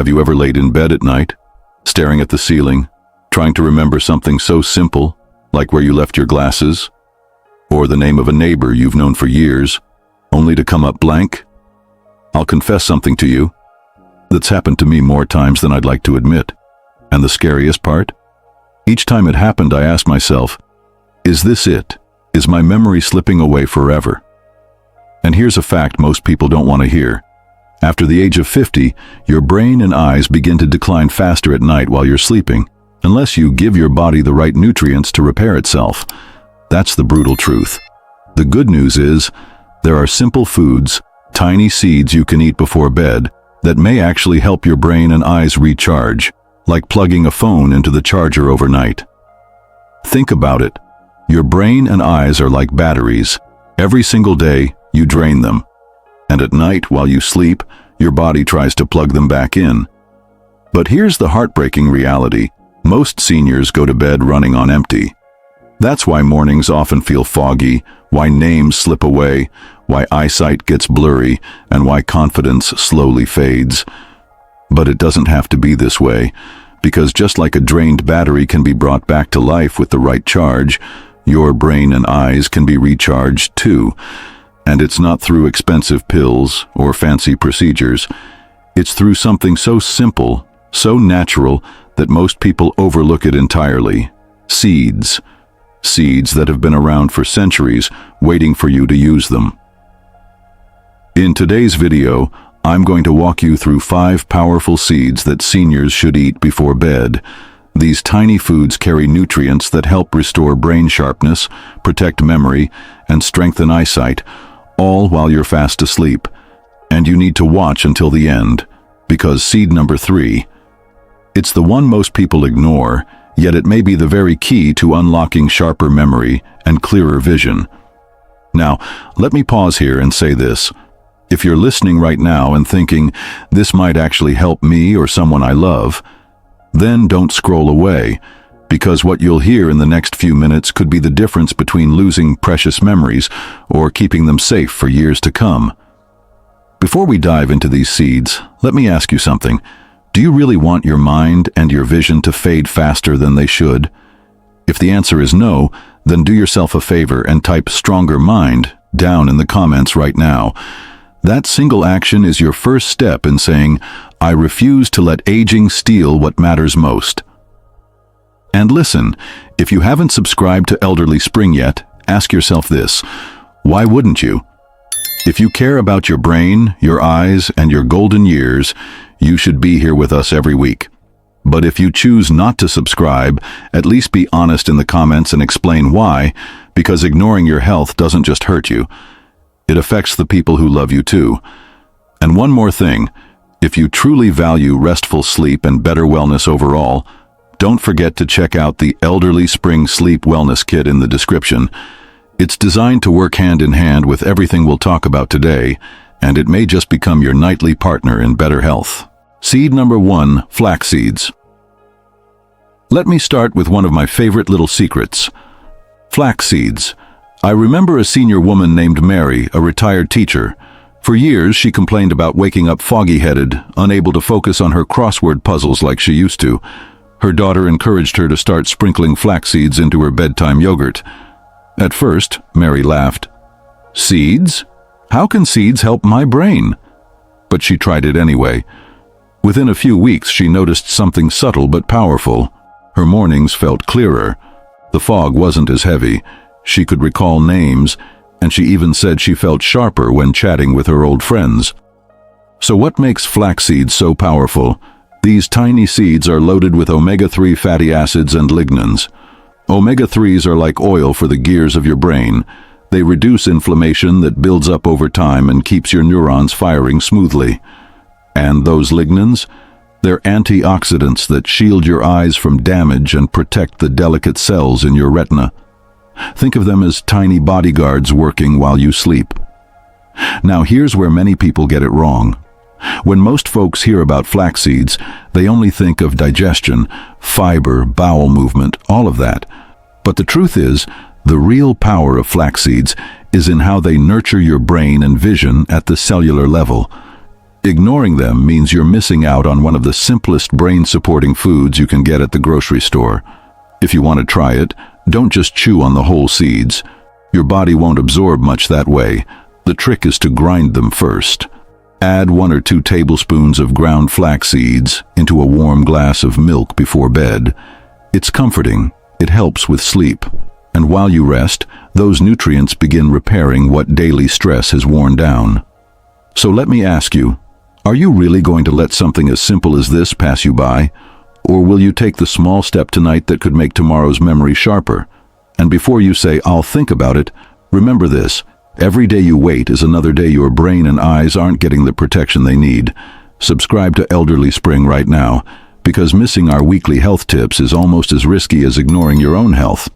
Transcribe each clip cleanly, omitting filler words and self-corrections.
Have you ever laid in bed at night, staring at the ceiling, trying to remember something so simple, like where you left your glasses, or the name of a neighbor you've known for years, only to come up blank? I'll confess something to you. That's happened to me more times than I'd like to admit. And the scariest part? Each time it happened, I asked myself, is this it? Is my memory slipping away forever? And here's a fact most people don't want to hear. After the age of 50, your brain and eyes begin to decline faster at night while you're sleeping, unless you give your body the right nutrients to repair itself. That's the brutal truth. The good news is, there are simple foods, tiny seeds you can eat before bed, that may actually help your brain and eyes recharge, like plugging a phone into the charger overnight. Think about it. Your brain and eyes are like batteries. Every single day, you drain them. And at night, while you sleep, your body tries to plug them back in. But here's the heartbreaking reality. Most seniors go to bed running on empty. That's why mornings often feel foggy, why names slip away, why eyesight gets blurry, and why confidence slowly fades. But it doesn't have to be this way, because just like a drained battery can be brought back to life with the right charge, your brain and eyes can be recharged too. And it's not through expensive pills or fancy procedures. It's through something so simple, so natural, that most people overlook it entirely. Seeds. Seeds that have been around for centuries, waiting for you to use them. In today's video, I'm going to walk you through 5 powerful seeds that seniors should eat before bed. These tiny foods carry nutrients that help restore brain sharpness, protect memory, and strengthen eyesight, all while you're fast asleep. And you need to watch until the end, because seed number 3, it's the one most people ignore, yet it may be the very key to unlocking sharper memory and clearer vision. Now, let me pause here and say this. If you're listening right now and thinking, this might actually help me or someone I love, then don't scroll away, because what you'll hear in the next few minutes could be the difference between losing precious memories or keeping them safe for years to come. Before we dive into these seeds, let me ask you something. Do you really want your mind and your vision to fade faster than they should? If the answer is no, then do yourself a favor and type "stronger mind" down in the comments right now. That single action is your first step in saying, I refuse to let aging steal what matters most. And listen, if you haven't subscribed to Elderly Spring yet, ask yourself this: why wouldn't you? If you care about your brain, your eyes, and your golden years, you should be here with us every week. But if you choose not to subscribe, at least be honest in the comments and explain why, because ignoring your health doesn't just hurt you. It affects the people who love you too. And one more thing, if you truly value restful sleep and better wellness overall, don't forget to check out the Elderly Spring Sleep Wellness Kit in the description. It's designed to work hand in hand with everything we'll talk about today, and it may just become your nightly partner in better health. Seed number 1, flax seeds. Let me start with one of my favorite little secrets. Flax seeds. I remember a senior woman named Mary, a retired teacher. For years, she complained about waking up foggy-headed, unable to focus on her crossword puzzles like she used to. Her daughter encouraged her to start sprinkling flax seeds into her bedtime yogurt. At first, Mary laughed. Seeds? How can seeds help my brain? But she tried it anyway. Within a few weeks, she noticed something subtle but powerful. Her mornings felt clearer. The fog wasn't as heavy. She could recall names, and she even said she felt sharper when chatting with her old friends. So what makes flax seeds so powerful? These tiny seeds are loaded with omega-3 fatty acids and lignans. Omega-3s are like oil for the gears of your brain. They reduce inflammation that builds up over time and keeps your neurons firing smoothly. And those lignans? They're antioxidants that shield your eyes from damage and protect the delicate cells in your retina. Think of them as tiny bodyguards working while you sleep. Now here's where many people get it wrong. When most folks hear about flax seeds, they only think of digestion, fiber, bowel movement, all of that. But the truth is, the real power of flax seeds is in how they nurture your brain and vision at the cellular level. Ignoring them means you're missing out on one of the simplest brain-supporting foods you can get at the grocery store. If you want to try it, don't just chew on the whole seeds. Your body won't absorb much that way. The trick is to grind them first. Add 1 or 2 tablespoons of ground flax seeds into a warm glass of milk before bed. It's comforting. It helps with sleep. And while you rest, those nutrients begin repairing what daily stress has worn down. So let me ask you, are you really going to let something as simple as this pass you by? Or will you take the small step tonight that could make tomorrow's memory sharper? And before you say, "I'll think about it," remember this: every day you wait is another day your brain and eyes aren't getting the protection they need. Subscribe to Elderly Spring right now, because missing our weekly health tips is almost as risky as ignoring your own health.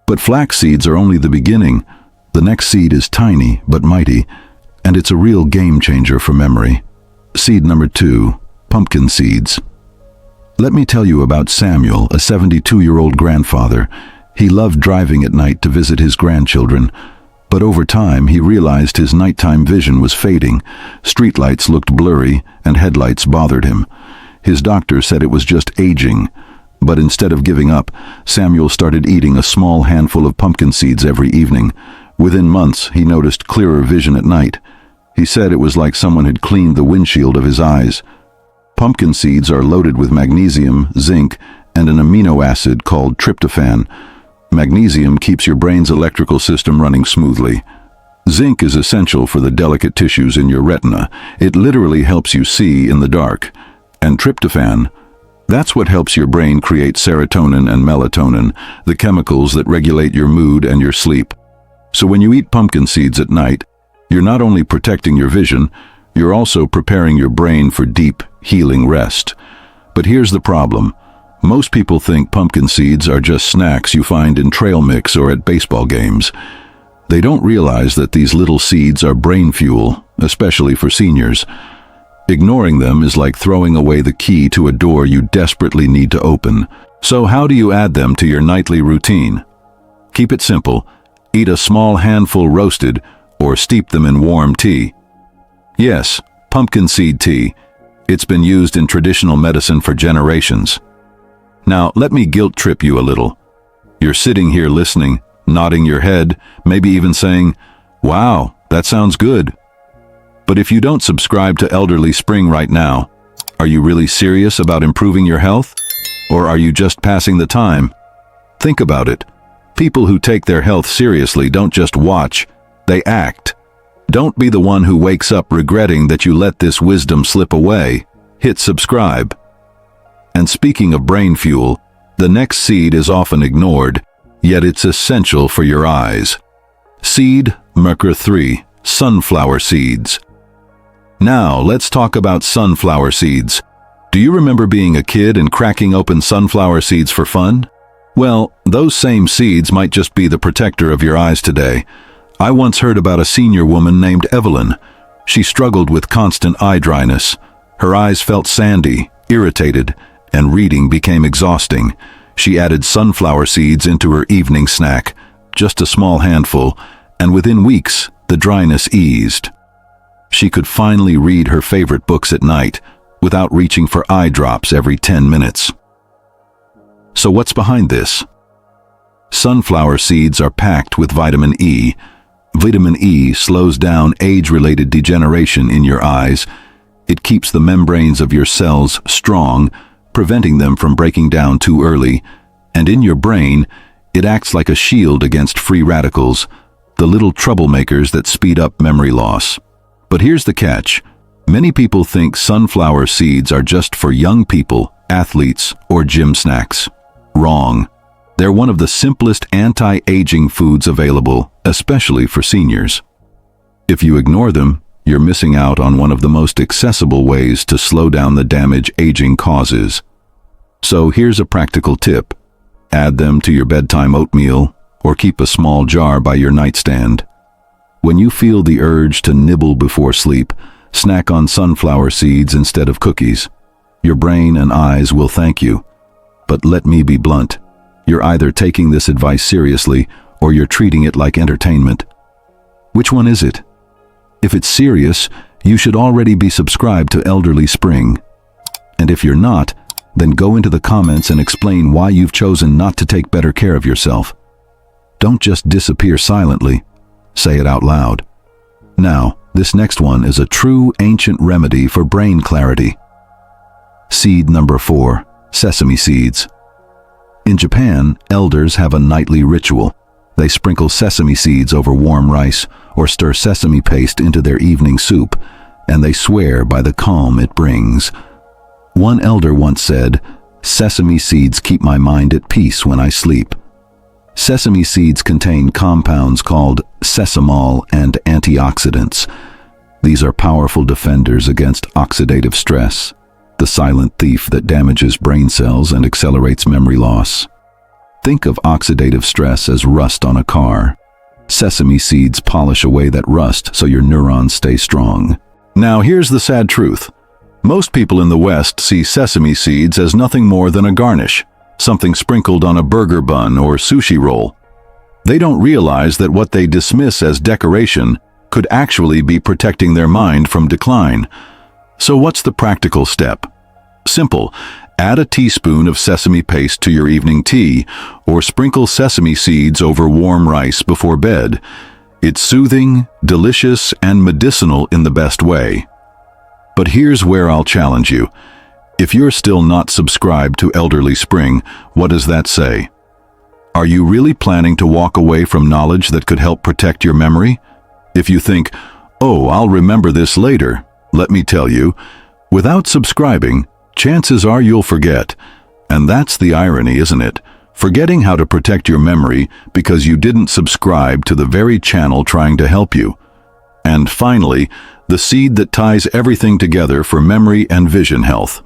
But flax seeds are only the beginning. The next seed is tiny but mighty, and it's a real game changer for memory. Seed number 2, pumpkin seeds. Let me tell you about Samuel, a 72-year-old grandfather. He loved driving at night to visit his grandchildren, but over time he realized his nighttime vision was fading. Streetlights looked blurry and headlights bothered him. His doctor said it was just aging, but instead of giving up, Samuel started eating a small handful of pumpkin seeds every evening. Within months, he noticed clearer vision at night. He said it was like someone had cleaned the windshield of his eyes. Pumpkin seeds are loaded with magnesium, zinc, and an amino acid called tryptophan. Magnesium keeps your brain's electrical system running smoothly. Zinc is essential for the delicate tissues in your retina. It literally helps you see in the dark. And tryptophan, that's what helps your brain create serotonin and melatonin, the chemicals that regulate your mood and your sleep. So when you eat pumpkin seeds at night, you're not only protecting your vision, you're also preparing your brain for deep, healing rest. But here's the problem. Most people think pumpkin seeds are just snacks you find in trail mix or at baseball games. They don't realize that these little seeds are brain fuel, especially for seniors. Ignoring them is like throwing away the key to a door you desperately need to open. So how do you add them to your nightly routine? Keep it simple. Eat a small handful roasted, or steep them in warm tea. Yes, pumpkin seed tea. It's been used in traditional medicine for generations. Now, let me guilt trip you a little. You're sitting here listening, nodding your head, maybe even saying, "Wow, that sounds good." But if you don't subscribe to Elderly Spring right now, are you really serious about improving your health? Or are you just passing the time? Think about it. People who take their health seriously don't just watch, they act. Don't be the one who wakes up regretting that you let this wisdom slip away. Hit subscribe. And speaking of brain fuel, the next seed is often ignored, yet it's essential for your eyes. Seed marker 3, sunflower seeds. Now, let's talk about sunflower seeds. Do you remember being a kid and cracking open sunflower seeds for fun? Well, those same seeds might just be the protector of your eyes today. I once heard about a senior woman named Evelyn. She struggled with constant eye dryness. Her eyes felt sandy, irritated, and reading became exhausting. She added sunflower seeds into her evening snack, just a small handful, and within weeks, the dryness eased. She could finally read her favorite books at night without reaching for eye drops every 10 minutes. So what's behind this? Sunflower seeds are packed with vitamin E. Vitamin E slows down age-related degeneration in your eyes. It keeps the membranes of your cells strong, preventing them from breaking down too early. And in your brain, it acts like a shield against free radicals, the little troublemakers that speed up memory loss. But here's the catch. Many people think sunflower seeds are just for young people, athletes, or gym snacks. Wrong. They're one of the simplest anti-aging foods available, especially for seniors. If you ignore them, you're missing out on one of the most accessible ways to slow down the damage aging causes. So here's a practical tip. Add them to your bedtime oatmeal, or keep a small jar by your nightstand. When you feel the urge to nibble before sleep, snack on sunflower seeds instead of cookies. Your brain and eyes will thank you. But let me be blunt. You're either taking this advice seriously or you're treating it like entertainment. Which one is it? If it's serious, you should already be subscribed to Elderly Spring. And if you're not, then go into the comments and explain why you've chosen not to take better care of yourself. Don't just disappear silently. Say it out loud. Now, this next one is a true ancient remedy for brain clarity. Seed number 4, sesame seeds. In Japan, elders have a nightly ritual. They sprinkle sesame seeds over warm rice or stir sesame paste into their evening soup, and they swear by the calm it brings. One elder once said, "Sesame seeds keep my mind at peace when I sleep." Sesame seeds contain compounds called sesamol and antioxidants. These are powerful defenders against oxidative stress, the silent thief that damages brain cells and accelerates memory loss. Think of oxidative stress as rust on a car. Sesame seeds polish away that rust so your neurons stay strong. Now here's the sad truth. Most people in the West see sesame seeds as nothing more than a garnish, something sprinkled on a burger bun or sushi roll. They don't realize that what they dismiss as decoration could actually be protecting their mind from decline. So what's the practical step? Simple. Add a teaspoon of sesame paste to your evening tea, or sprinkle sesame seeds over warm rice before bed. It's soothing, delicious, and medicinal in the best way. But here's where I'll challenge you. If you're still not subscribed to Elderly Spring, what does that say? Are you really planning to walk away from knowledge that could help protect your memory? If you think, "Oh, I'll remember this later," let me tell you, without subscribing, chances are you'll forget. And that's the irony, isn't it? Forgetting how to protect your memory because you didn't subscribe to the very channel trying to help you. And finally, the seed that ties everything together for memory and vision health.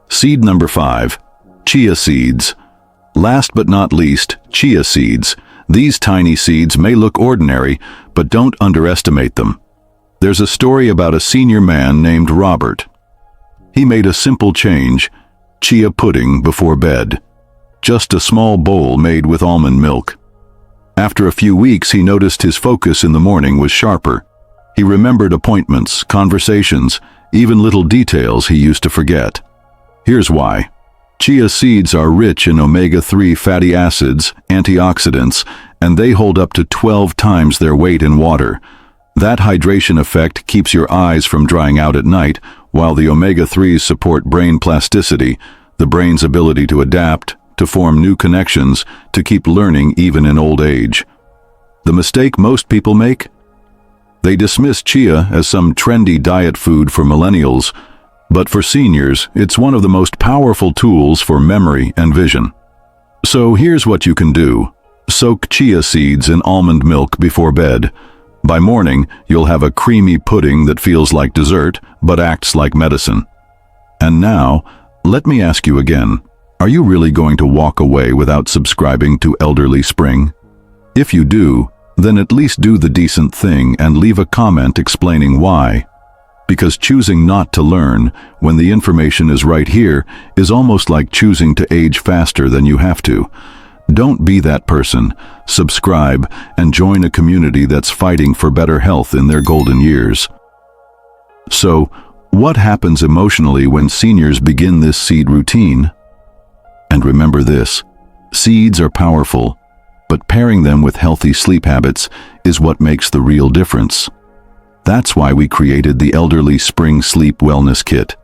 Seed number 5, chia seeds. Last but not least, chia seeds. These tiny seeds may look ordinary, but don't underestimate them. There's a story about a senior man named Robert. He made a simple change, chia pudding before bed. Just a small bowl made with almond milk. After a few weeks, he noticed his focus in the morning was sharper. He remembered appointments, conversations, even little details he used to forget. Here's why. Chia seeds are rich in omega-3 fatty acids, antioxidants, and they hold up to 12 times their weight in water. That hydration effect keeps your eyes from drying out at night, while the omega-3s support brain plasticity, the brain's ability to adapt, to form new connections, to keep learning even in old age. The mistake most people make? They dismiss chia as some trendy diet food for millennials, but for seniors, it's one of the most powerful tools for memory and vision. So here's what you can do. Soak chia seeds in almond milk before bed. By morning, you'll have a creamy pudding that feels like dessert, but acts like medicine. And now, let me ask you again, are you really going to walk away without subscribing to Elderly Spring? If you do, then at least do the decent thing and leave a comment explaining why. Because choosing not to learn when the information is right here is almost like choosing to age faster than you have to. Don't be that person. Subscribe and join a community that's fighting for better health in their golden years. So, what happens emotionally when seniors begin this seed routine? And remember this, seeds are powerful, but pairing them with healthy sleep habits is what makes the real difference. That's why we created the Elderly Spring Sleep Wellness Kit.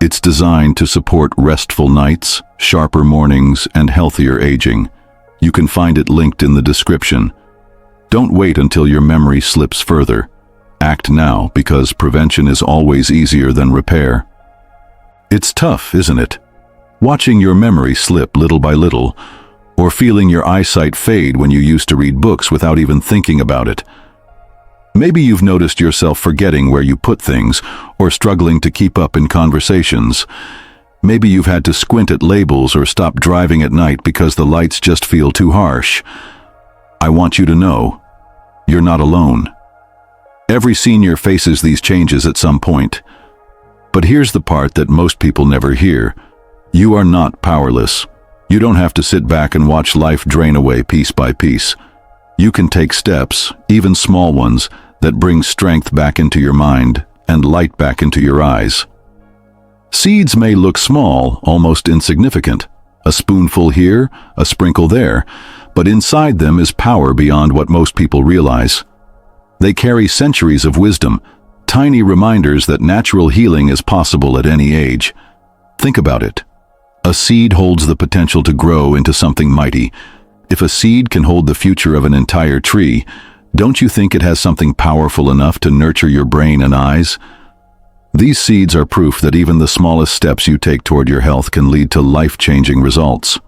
It's designed to support restful nights, sharper mornings, and healthier aging. You can find it linked in the description. Don't wait until your memory slips further. Act now, because prevention is always easier than repair. It's tough, isn't it? Watching your memory slip little by little, or feeling your eyesight fade when you used to read books without even thinking about it. Maybe you've noticed yourself forgetting where you put things, or struggling to keep up in conversations. Maybe you've had to squint at labels or stop driving at night because the lights just feel too harsh. I want you to know, you're not alone. Every senior faces these changes at some point. But here's the part that most people never hear. You are not powerless. You don't have to sit back and watch life drain away piece by piece. You can take steps, even small ones, that brings strength back into your mind and light back into your eyes. Seeds may look small, almost insignificant, a spoonful here, a sprinkle there, but inside them is power beyond what most people realize. They carry centuries of wisdom, tiny reminders that natural healing is possible at any age. Think about it. A seed holds the potential to grow into something mighty. If a seed can hold the future of an entire tree, don't you think it has something powerful enough to nurture your brain and eyes? These seeds are proof that even the smallest steps you take toward your health can lead to life-changing results.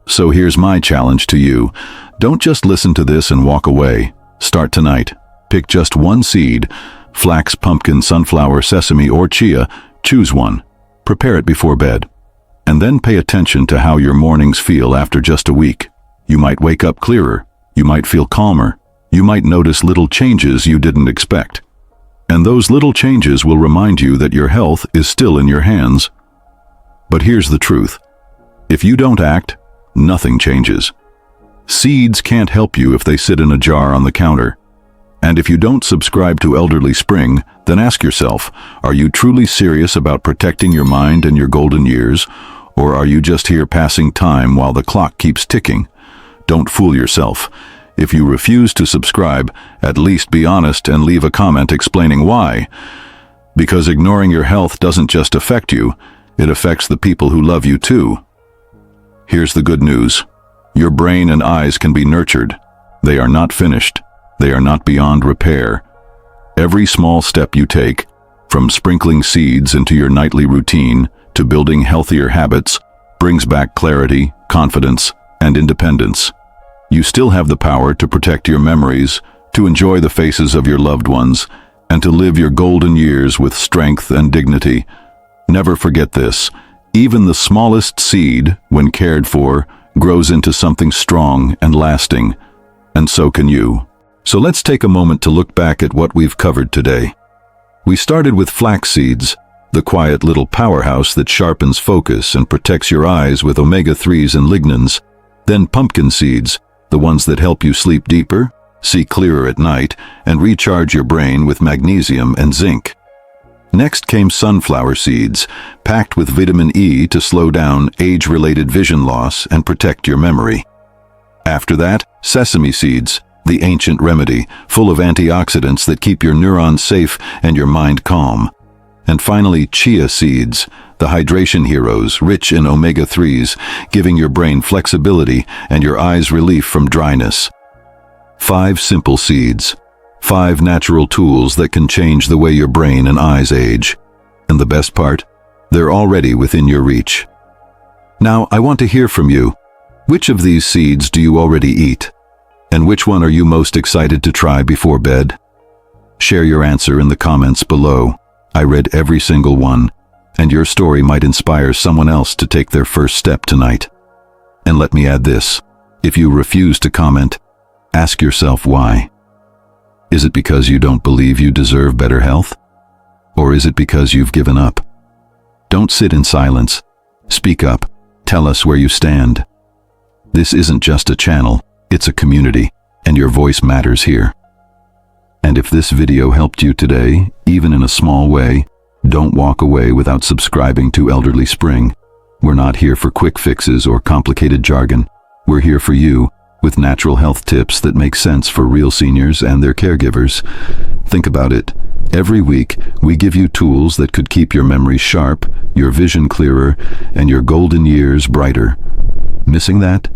So here's my challenge to you. Don't just listen to this and walk away. Start tonight. Pick just one seed, flax, pumpkin, sunflower, sesame, or chia. Choose one. Prepare it before bed. And then pay attention to how your mornings feel after just a week. You might wake up clearer. You might feel calmer. You might notice little changes you didn't expect. And those little changes will remind you that your health is still in your hands. But here's the truth. If you don't act, nothing changes. Seeds can't help you if they sit in a jar on the counter. And if you don't subscribe to Elderly Spring, then ask yourself, are you truly serious about protecting your mind and your golden years? Or are you just here passing time while the clock keeps ticking? Don't fool yourself. If you refuse to subscribe, at least be honest and leave a comment explaining why. Because ignoring your health doesn't just affect you, it affects the people who love you too. Here's the good news. Your brain and eyes can be nurtured. They are not finished. They are not beyond repair. Every small step you take, from sprinkling seeds into your nightly routine to building healthier habits, brings back clarity, confidence, and independence. You still have the power to protect your memories, to enjoy the faces of your loved ones, and to live your golden years with strength and dignity. Never forget this. Even the smallest seed, when cared for, grows into something strong and lasting. And so can you. So let's take a moment to look back at what we've covered today. We started with flax seeds, the quiet little powerhouse that sharpens focus and protects your eyes with omega-3s and lignans. Then pumpkin seeds, the ones that help you sleep deeper, see clearer at night, and recharge your brain with magnesium and zinc. Next came sunflower seeds, packed with vitamin E to slow down age-related vision loss and protect your memory. After that, sesame seeds, the ancient remedy, full of antioxidants that keep your neurons safe and your mind calm. And finally, chia seeds, the hydration heroes, rich in omega-3s, giving your brain flexibility and your eyes relief from dryness. 5 simple seeds, 5 natural tools that can change the way your brain and eyes age. And the best part? They're already within your reach. Now, I want to hear from you. Which of these seeds do you already eat? And which one are you most excited to try before bed? Share your answer in the comments below. I read every single one, and your story might inspire someone else to take their first step tonight. And let me add this. If you refuse to comment, ask yourself why. Is it because you don't believe you deserve better health? Or is it because you've given up? Don't sit in silence. Speak up. Tell us where you stand. This isn't just a channel. It's a community, and your voice matters here. And if this video helped you today, even in a small way, don't walk away without subscribing to Elderly Spring. We're not here for quick fixes or complicated jargon. We're here for you, with natural health tips that make sense for real seniors and their caregivers. Think about it. Every week, we give you tools that could keep your memory sharp, your vision clearer, and your golden years brighter. Missing that?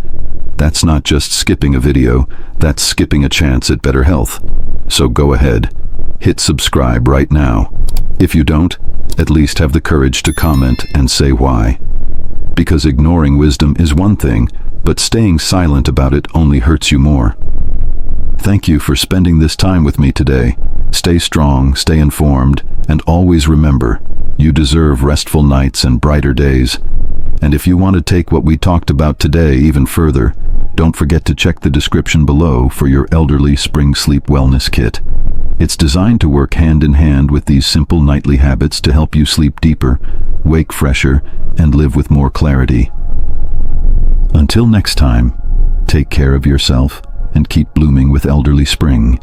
That's not just skipping a video, that's skipping a chance at better health. So go ahead, hit subscribe right now. If you don't, at least have the courage to comment and say why. Because ignoring wisdom is one thing, but staying silent about it only hurts you more. Thank you for spending this time with me today. Stay strong, stay informed, and always remember, you deserve restful nights and brighter days. And if you want to take what we talked about today even further, don't forget to check the description below for your Elderly Spring Sleep Wellness Kit. It's designed to work hand in hand with these simple nightly habits to help you sleep deeper, wake fresher, and live with more clarity. Until next time, take care of yourself and keep blooming with Elderly Spring.